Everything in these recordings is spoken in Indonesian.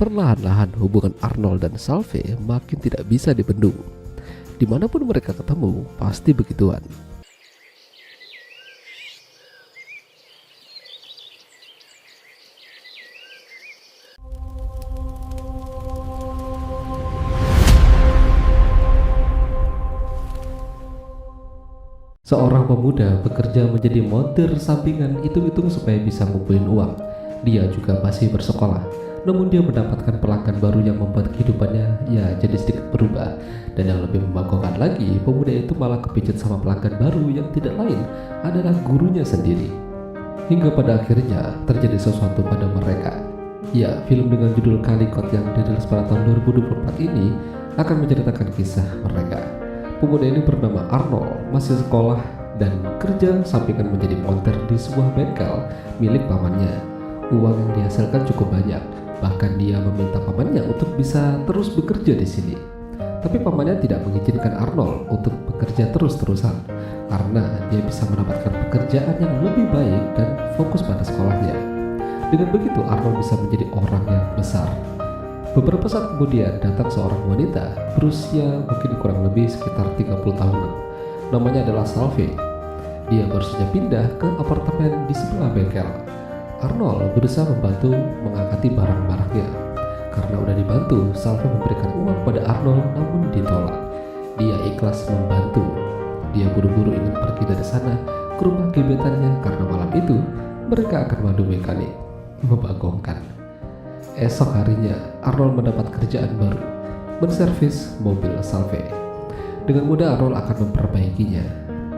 Perlahan-lahan hubungan Arnold dan Salve makin tidak bisa dibendung. Dimanapun mereka ketemu, pasti begituan. Seorang pemuda bekerja menjadi montir sampingan hitung-hitung supaya bisa ngumpulin uang. Dia juga masih bersekolah, namun dia mendapatkan pelanggan baru yang membuat kehidupannya ya jadi sedikit berubah. Dan yang lebih membanggakan lagi, pemuda itu malah kepincut sama pelanggan baru yang tidak lain adalah gurunya sendiri. Hingga pada akhirnya terjadi sesuatu pada mereka. Ya, film dengan judul Kalikot yang dirilis pada tahun 2024 ini akan menceritakan kisah mereka. Pemuda ini bernama Arnold, masih sekolah dan kerja sampingan menjadi montir di sebuah bengkel milik pamannya. Uang yang dihasilkan cukup banyak, bahkan dia meminta pamannya untuk bisa terus bekerja di sini. Tapi pamannya tidak mengizinkan Arnold untuk bekerja terus-terusan karena dia bisa mendapatkan pekerjaan yang lebih baik dan fokus pada sekolahnya. Dengan begitu Arnold bisa menjadi orang yang besar. Beberapa saat kemudian datang seorang wanita berusia mungkin kurang lebih sekitar 30 tahunan. Namanya adalah Salve. Dia baru saja pindah ke apartemen di sebelah bengkel. Arnold berusaha membantu mengangkati barang-barangnya. Karena udah dibantu, Salve memberikan uang pada Arnold namun ditolak. Dia ikhlas membantu. Dia buru-buru ingin pergi dari sana ke rumah gebetannya karena malam itu mereka akan madu mekanik. Membagongkan. Esok harinya, Arnold mendapat kerjaan baru, menservis mobil Salve. Dengan mudah Arnold akan memperbaikinya.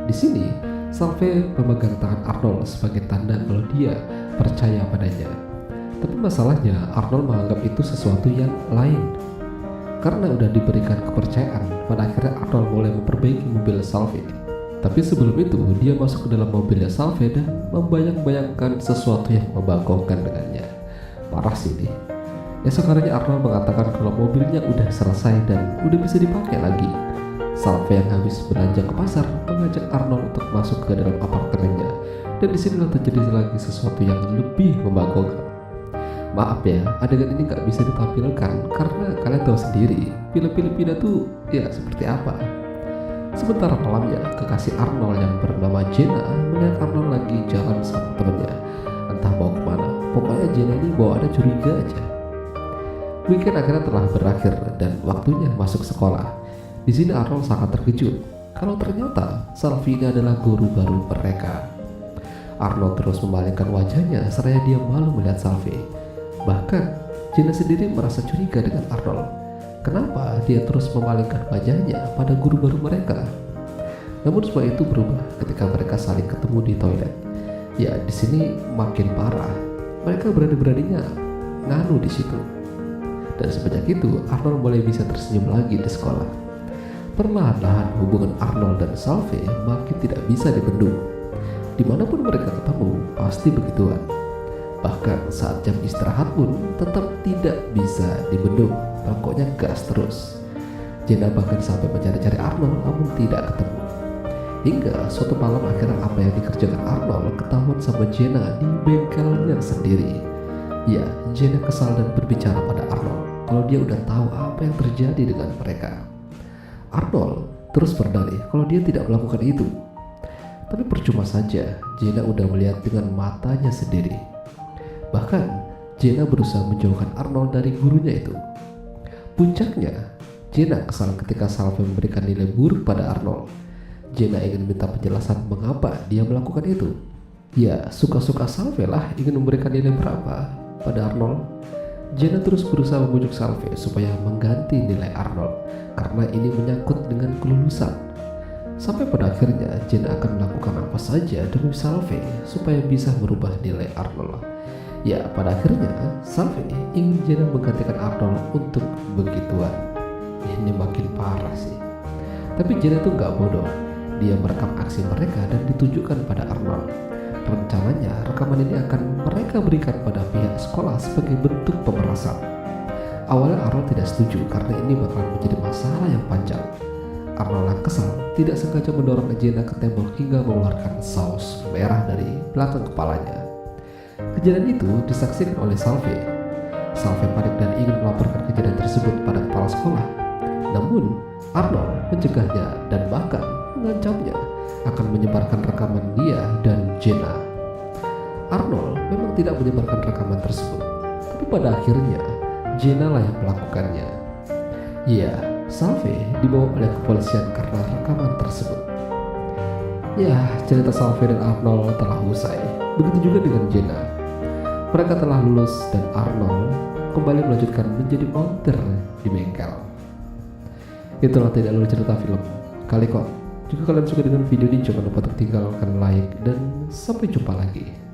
Di sini, Salve memegang tangan Arnold sebagai tanda kalau dia percaya padanya. Tapi masalahnya, Arnold menganggap itu sesuatu yang lain. Karena udah diberikan kepercayaan, pada akhirnya Arnold mulai memperbaiki mobil Salve. Tapi sebelum itu, dia masuk ke dalam mobilnya Salve dan membayang-bayangkan sesuatu yang membagongkan dengannya. Parah sih nih. Esok harinya Arnold mengatakan kalau mobilnya udah selesai dan udah bisa dipakai lagi. Salve yang habis belanja ke pasar mengajak Arnold untuk masuk ke dalam apartemennya. Dan disinilah terjadi lagi sesuatu yang lebih membagongkan. Maaf ya, adegan ini gak bisa ditampilkan karena kalian tahu sendiri film Filipina tuh ya seperti apa. Sementara malamnya, kekasih Arnold yang bernama Jenna melihat Arnold lagi jalan sama temennya. Entah mau kemana, pokoknya Jenna ini bawa ada curiga aja. Weekend akhirnya telah berakhir dan waktunya masuk sekolah. Di sini Arnold sangat terkejut kalau ternyata Salve ini adalah guru baru mereka. Arnold terus memalingkan wajahnya seraya dia malu melihat Salve. Bahkan Jenna sendiri merasa curiga dengan Arnold. Kenapa dia terus memalingkan wajahnya pada guru baru mereka? Namun semua itu berubah ketika mereka saling ketemu di toilet. Ya, di sini makin parah. Mereka berani-beraninya nganu di situ. Dan semenjak itu, Arnold mulai bisa tersenyum lagi di sekolah. Perlahan-lahan hubungan Arnold dan Salve makin tidak bisa dibendung. Dimanapun mereka ketemu, pasti begituan. Bahkan saat jam istirahat pun tetap tidak bisa dibendung. Pokoknya gas terus. Jenna bahkan sampai mencari-cari Arnold namun tidak ketemu. Hingga suatu malam akhirnya apa yang dikerjakan Arnold ketahuan sama Jenna di bengkelnya sendiri. Ya, Jenna kesal dan berbicara pada Arnold kalau dia udah tahu apa yang terjadi dengan mereka. Arnold terus berdalih kalau dia tidak melakukan itu. Tapi percuma saja, Jenna udah melihat dengan matanya sendiri. Bahkan, Jenna berusaha menjauhkan Arnold dari gurunya itu. Puncaknya, Jenna kesal ketika Salve memberikan nilai buruk pada Arnold. Jenna ingin minta penjelasan mengapa dia melakukan itu. Ya, suka-suka Salve lah ingin memberikan nilai berapa pada Arnold. Jenna terus berusaha membujuk Salve supaya mengganti nilai Arnold karena ini menyangkut dengan kelulusan. Sampai pada akhirnya Jenna akan melakukan apa saja demi Salve supaya bisa merubah nilai Arnold. Ya, pada akhirnya Salve ingin Jenna menggantikan Arnold untuk begituan. Ini makin parah sih. Tapi Jenna tuh gak bodoh. Dia merekam aksi mereka dan ditunjukkan pada Arnold. Rencananya rekaman ini akan mereka berikan pada pihak sekolah sebagai bentuk pemerasan. Awalnya Arnold tidak setuju karena ini bakalan menjadi masalah yang panjang. Arnold yang kesal tidak sengaja mendorong Jenna ke tembok hingga mengeluarkan saus merah dari belakang kepalanya. Kejadian itu disaksikan oleh Salve. Salve panik dan ingin melaporkan kejadian tersebut pada kepala sekolah. Namun, Arnold mencegahnya dan bahkan mengancamnya akan menyebarkan rekaman dia dan Jenna. Arnold memang tidak menyebarkan rekaman tersebut, tapi pada akhirnya Jenna lah yang melakukannya. Ya, Salve dibawa oleh kepolisian karena rekaman tersebut. Ya, cerita Salve dan Arnold telah usai. Begitu juga dengan Jenna. Mereka telah lulus dan Arnold kembali melanjutkan menjadi montir di bengkel. Itulah tidak lalu cerita film Kalikot. Jika kalian suka dengan video ini, jangan lupa untuk tinggalkan like dan sampai jumpa lagi.